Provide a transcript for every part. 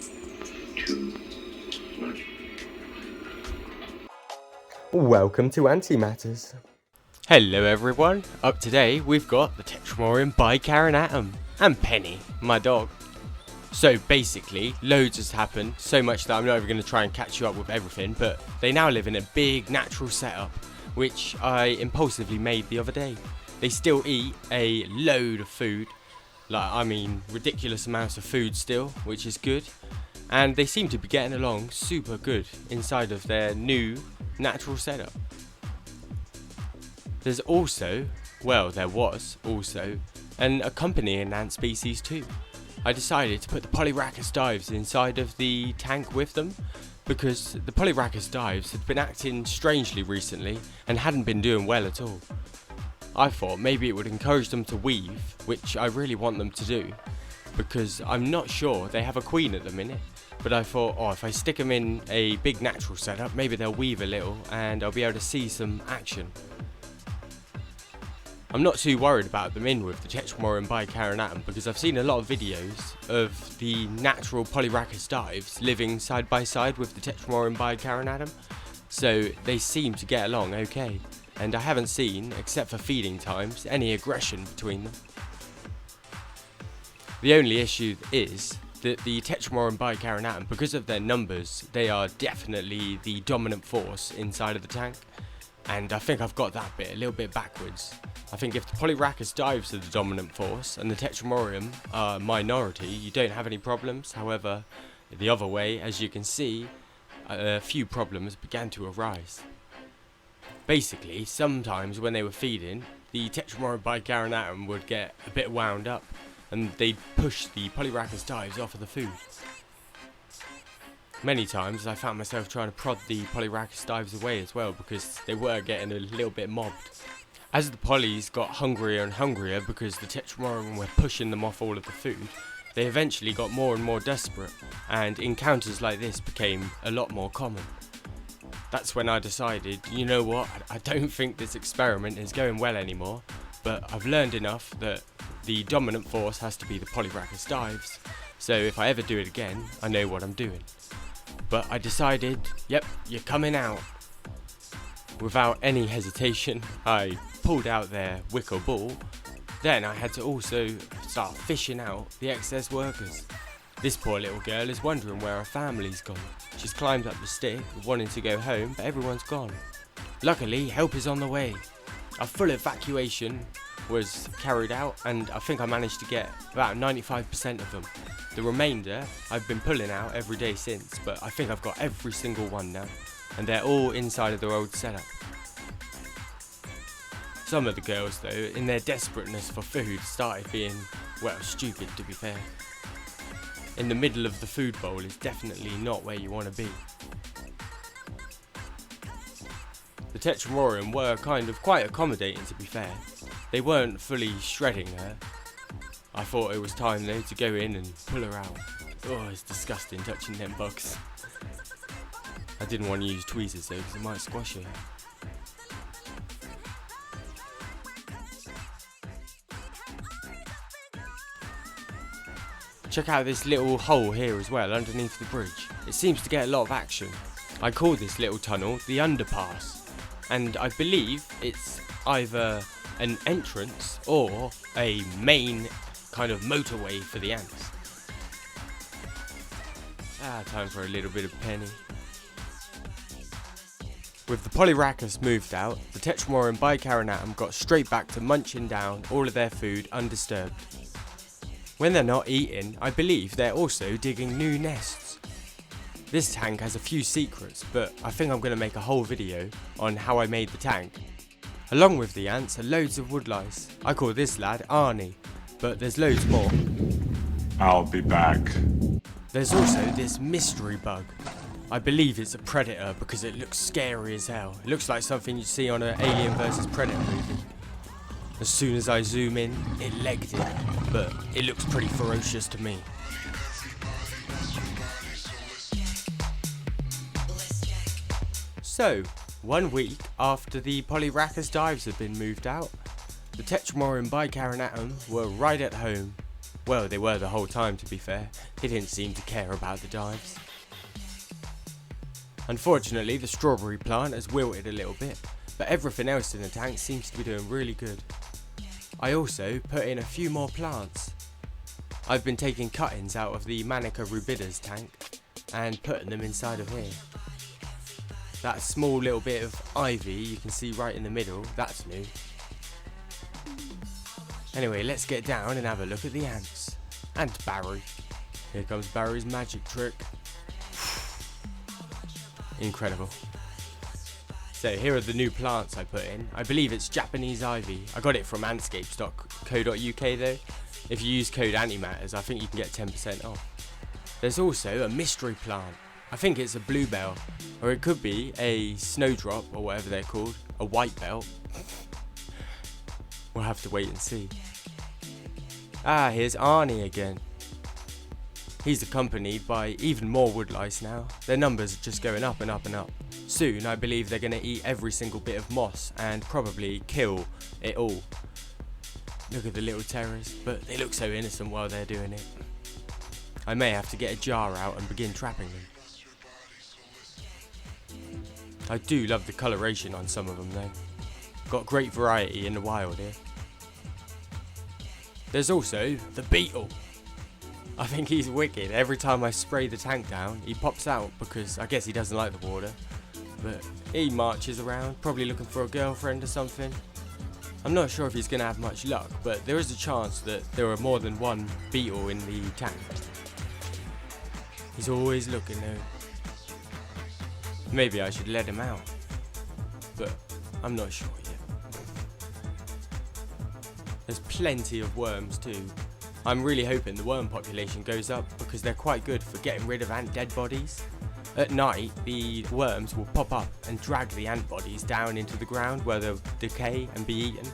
2, 1. Welcome to Antimatters. Hello everyone, up today we've got the Tetramorium bicarinatum and Penny, my dog. So basically, loads has happened, so much that I'm not even going to try and catch you up with everything, but they now live in a big natural setup, which I impulsively made the other day. They still eat a load of food, ridiculous amounts of food still, which is good, and they seem to be getting along super good inside of their new natural setup. There was also an accompanying ant species too. I decided to put the Polyrachus dives inside of the tank with them because the Polyrachus dives had been acting strangely recently and hadn't been doing well at all. I thought maybe it would encourage them to weave, which I really want them to do, because I'm not sure they have a queen at the minute, but I thought, if I stick them in a big natural setup, maybe they'll weave a little and I'll be able to see some action. I'm not too worried about them in with the Tetramorium bicarinatum because I've seen a lot of videos of the natural Polyrachus dives living side by side with the Tetramorium bicarinatum, so they seem to get along okay, and I haven't seen, except for feeding times, any aggression between them. The only issue is that the Tetramorium bicarinatum, because of their numbers, they are definitely the dominant force inside of the tank. And I think I've got that bit a little bit backwards. I think if the Polyrachus dives are the dominant force and the Tetramorium are minority, you don't have any problems. However, the other way, as you can see, a few problems began to arise. Basically, sometimes when they were feeding, the Tetramorium bicarinatum would get a bit wound up and they'd push the Polyrachus dives off of the food. Many times I found myself trying to prod the Polyrachus dives away as well because they were getting a little bit mobbed. As the polys got hungrier and hungrier because the Tetramorium were pushing them off all of the food, they eventually got more and more desperate, and encounters like this became a lot more common. That's when I decided, you know what, I don't think this experiment is going well anymore, but I've learned enough that the dominant force has to be the Polyrachus dives, so if I ever do it again, I know what I'm doing. But I decided, yep, you're coming out. Without any hesitation, I pulled out their wicker ball. Then I had to also start fishing out the excess workers. This poor little girl is wondering where her family's gone. She's climbed up the stick, wanting to go home, but everyone's gone. Luckily, help is on the way. A full evacuation was carried out, and I think I managed to get about 95% of them. The remainder I've been pulling out every day since, but I think I've got every single one now, and they're all inside of their old setup. Some of the girls though, in their desperateness for food, started being, stupid to be fair. In the middle of the food bowl is definitely not where you want to be. The Tetramorium were quite accommodating to be fair. They weren't fully shredding her. I thought it was time though to go in and pull her out. Oh, it's disgusting touching them bugs. I didn't want to use tweezers though because it might squash her. Check out this little hole here as well underneath the bridge. It seems to get a lot of action. I call this little tunnel the underpass, and I believe it's either an entrance or a main kind of motorway for the ants. Time for a little bit of Penny. With the Polyrachus moved out, the Tetramorium bicarinatum got straight back to munching down all of their food undisturbed. When they're not eating, I believe they're also digging new nests. This tank has a few secrets, but I think I'm going to make a whole video on how I made the tank. Along with the ants are loads of woodlice. I call this lad Arnie, but there's loads more. I'll be back. There's also this mystery bug. I believe it's a predator because it looks scary as hell. It looks like something you'd see on an Alien vs Predator movie. As soon as I zoom in, it legged it, but it looks pretty ferocious to me. So, 1 week after the Polyrachus dives had been moved out, the Tetramorium bicarinatum were right at home. Well, they were the whole time, to be fair. They didn't seem to care about the dives. Unfortunately, the strawberry plant has wilted a little bit, but everything else in the tank seems to be doing really good. I also put in a few more plants. I've been taking cuttings out of the Manica rubida's tank and putting them inside of here. That small little bit of ivy you can see right in the middle, that's new. Anyway, let's get down and have a look at the ants. And Barry. Here comes Barry's magic trick. Incredible. So here are the new plants I put in. I believe it's Japanese ivy. I got it from Antscapes.co.uk though. If you use code antimatters, I think you can get 10% off. There's also a mystery plant. I think it's a bluebell, or it could be a snowdrop, or whatever they're called, a white belt. We'll have to wait and see. Ah, here's Arnie again. He's accompanied by even more woodlice now. Their numbers are just going up and up and up. Soon, I believe they're going to eat every single bit of moss and probably kill it all. Look at the little terrors, but they look so innocent while they're doing it. I may have to get a jar out and begin trapping them. I do love the coloration on some of them though. Got great variety in the wild here. There's also the beetle. I think he's wicked. Every time I spray the tank down, he pops out because I guess he doesn't like the water. But he marches around, probably looking for a girlfriend or something. I'm not sure if he's going to have much luck, but there is a chance that there are more than one beetle in the tank. He's always looking though. Maybe I should let him out, but I'm not sure yet. There's plenty of worms too. I'm really hoping the worm population goes up because they're quite good for getting rid of ant dead bodies. At night, the worms will pop up and drag the ant bodies down into the ground where they'll decay and be eaten.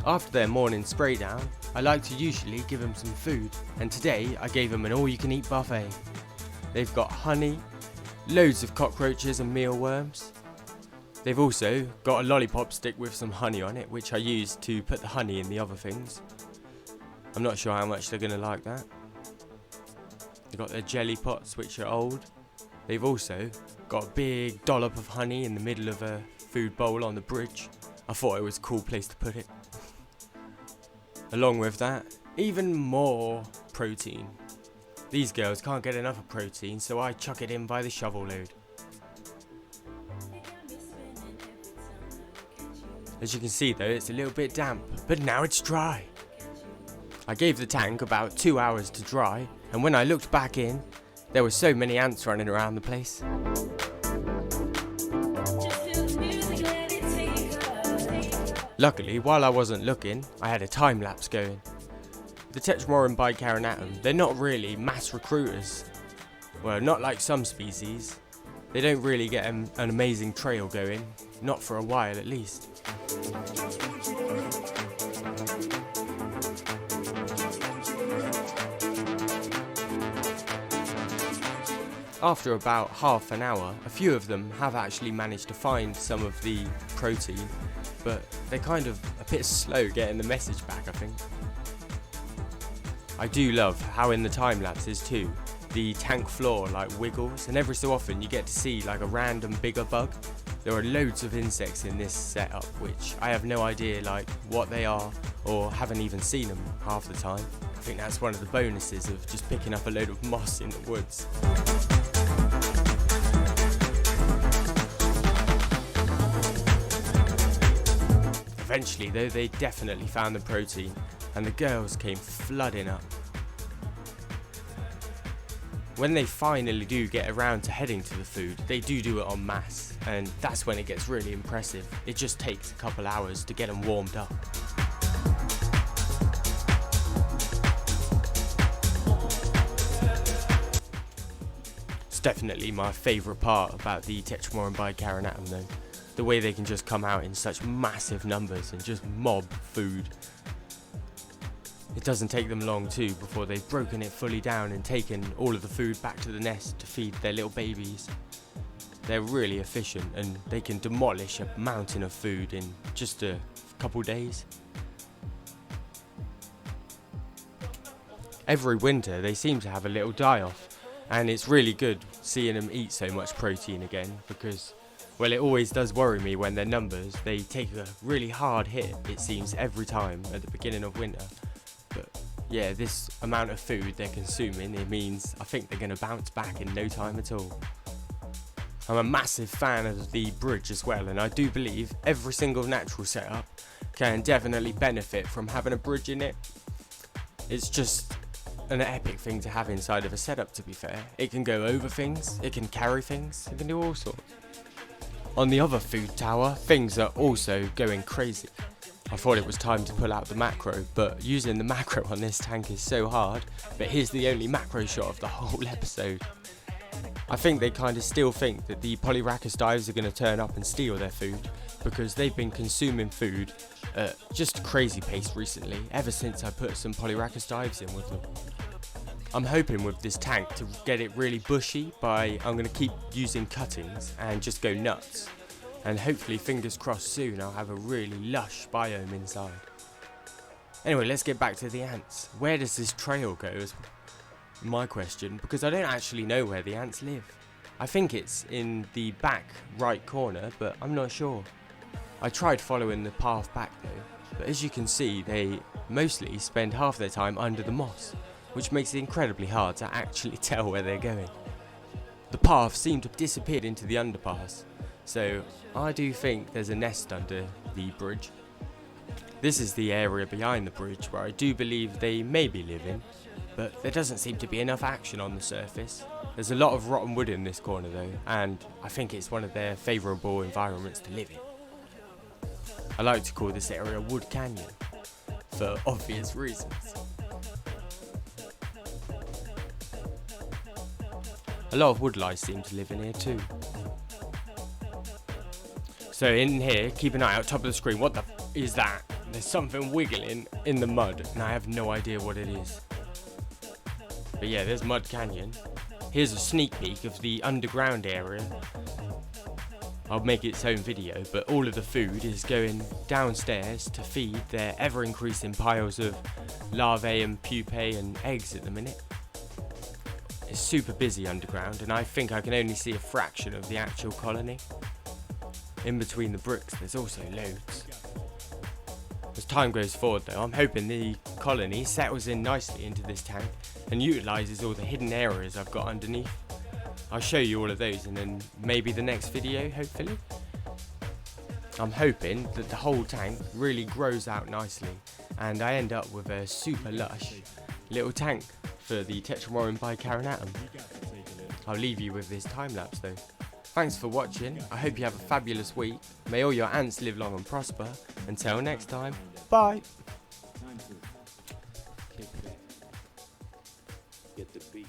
After their morning spray down, I like to usually give them some food, and today I gave them an all-you-can-eat buffet. They've got honey, loads of cockroaches and mealworms. They've also got a lollipop stick with some honey on it, which I use to put the honey in the other things. I'm not sure how much they're going to like that. They've got their jelly pots, which are old. They've also got a big dollop of honey in the middle of a food bowl on the bridge. I thought it was a cool place to put it. Along with that, even more protein. These girls can't get enough of protein, so I chuck it in by the shovel load. As you can see though, it's a little bit damp, but now it's dry. I gave the tank about 2 hours to dry, and when I looked back in, there were so many ants running around the place. Luckily, while I wasn't looking, I had a time lapse going. The Tetramorium bicarinatum, they're not really mass recruiters. Well, not like some species. They don't really get an amazing trail going, not for a while at least. After about half an hour, a few of them have actually managed to find some of the protein, but they're kind of a bit slow getting the message back, I think. I do love how in the time lapses too, the tank floor like wiggles, and every so often you get to see like a random bigger bug. There are loads of insects in this setup, which I have no idea like what they are, or haven't even seen them half the time. I think that's one of the bonuses of just picking up a load of moss in the woods. Eventually though, they definitely found the protein, and the girls came flooding up. When they finally do get around to heading to the food, they do it en masse, and that's when it gets really impressive. It just takes a couple hours to get them warmed up. It's definitely my favourite part about the Tetramorium bicarinatum though. The way they can just come out in such massive numbers and just mob food. It doesn't take them long too before they've broken it fully down and taken all of the food back to the nest to feed their little babies. They're really efficient and they can demolish a mountain of food in just a couple days. every winter they seem to have a little die-off, and it's really good seeing them eat so much protein again, because, well, it always does worry me when their numbers, they take a really hard hit, it seems, every time at the beginning of winter. But yeah, this amount of food they're consuming, it means I think they're going to bounce back in no time at all. I'm a massive fan of the bridge as well, and I do believe every single natural setup can definitely benefit from having a bridge in it. It's just an epic thing to have inside of a setup, to be fair. It can go over things, it can carry things, it can do all sorts. On the other food tower, things are also going crazy. I thought it was time to pull out the macro, but using the macro on this tank is so hard. But here's the only macro shot of the whole episode. I think they kind of still think that the Polyrachus dives are going to turn up and steal their food, because they've been consuming food at just a crazy pace recently, ever since I put some Polyrachus dives in with them. I'm hoping with this tank to get it really bushy I'm going to keep using cuttings and just go nuts. And hopefully, fingers crossed, soon I'll have a really lush biome inside. Anyway, let's get back to the ants. Where does this trail go is my question, because I don't actually know where the ants live. I think it's in the back right corner, but I'm not sure. I tried following the path back though, but as you can see, they mostly spend half their time under the moss, which makes it incredibly hard to actually tell where they're going. The path seemed to have disappeared into the underpass, so I do think there's a nest under the bridge. This is the area behind the bridge where I do believe they may be living, but there doesn't seem to be enough action on the surface. There's a lot of rotten wood in this corner though, and I think it's one of their favourable environments to live in. I like to call this area Wood Canyon, for obvious reasons. A lot of wood lice seem to live in here too. So in here, keep an eye out, top of the screen. What the f is that? There's something wiggling in the mud, and I have no idea what it is. But yeah, there's Mud Canyon. Here's a sneak peek of the underground area. I'll make its own video, but all of the food is going downstairs to feed their ever-increasing piles of larvae and pupae and eggs at the minute. It's super busy underground, and I think I can only see a fraction of the actual colony. In between the bricks, there's also loads. As time goes forward though, I'm hoping the colony settles in nicely into this tank and utilises all the hidden areas I've got underneath. I'll show you all of those in then maybe the next video, hopefully. I'm hoping that the whole tank really grows out nicely and I end up with a super lush little tank for the Tetramorium bicarinatum. I'll leave you with this time lapse though. Thanks for watching, I hope you have a fabulous week. May all your ants live long and prosper. Until next time, bye! Get the beat.